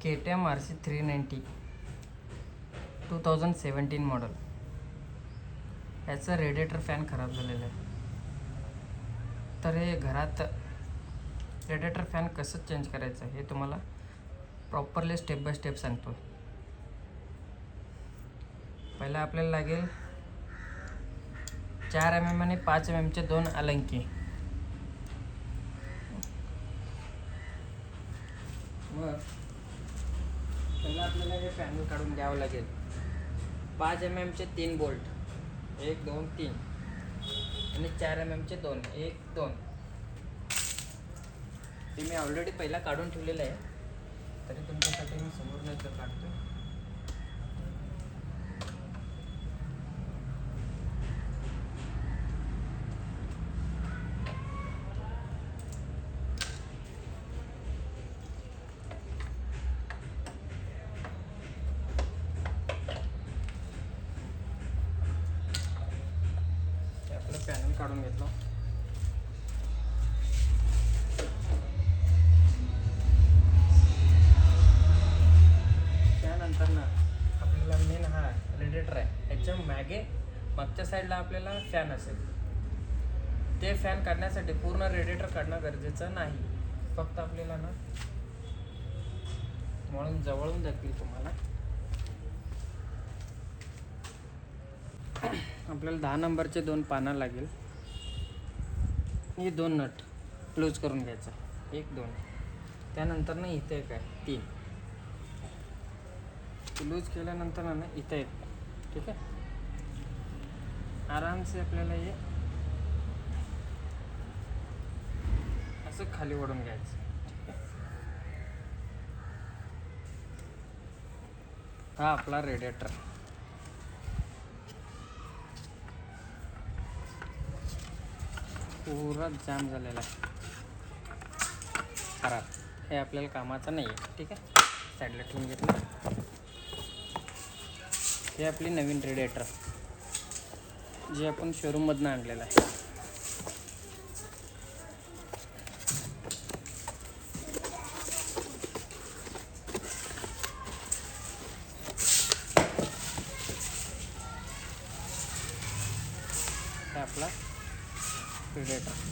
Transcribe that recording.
KTM RC 390 2017 model. याचं radiator fan खराब झालेलं आहे. तर हे घरात रेडिएटर फॅन कसं चेंज करायचं हे तुम्हाला प्रॉपरली स्टेप बाय स्टेप सांगतो. पहिला आपल्याला लागेल 4 mm आणि 5 mm चे 2 अलंकी. मग पहिला आपल्याला हे पॅनल काढून द्यावं लागेल. 5 mm चे 3 बोल्ट, 1 2 3 आणि 4 mm चे 2, 1 2. ते मी ऑलरेडी पहिला काढून ठेवलेलं आहे, तरी तुमच्यासाठी मी समोर नंतर काढतो. आपलं पॅनल काढून घेतलं. त्यानंतर ना आपल्याला मेन हा रेडिएटर आहे, याच्या मागच्या साईडला आपल्याला फॅन असेल. ते फॅन काढण्यासाठी पूर्ण रेडिएटर काढणं गरजेचं नाही. फक्त आपल्याला ना म्हणून जवळून जातील तुम्हाला. आपल्याला 10 नंबरचे 2 पानं लागेल. हे 2 नट लूज करून घ्यायचं, 1 2. त्यानंतर ना इथे एक आहे 3. लूज केल्यानंतर ना इथे एक. ठीक आहे. आराम से आपल्याला हे असं खाली ओढून घ्यायचं. हा आपला रेडिएटर. पूरा जाम झालेला आहे, खराब. हे आपल्याला कामाचं नाही आहे. ठीक आहे, साईडला ठेवून घेतलं. हे आपली नवीन रेडिएटर जे आपण शोरूममधून आणलेलं आहे. हे आपला रेडिएटर.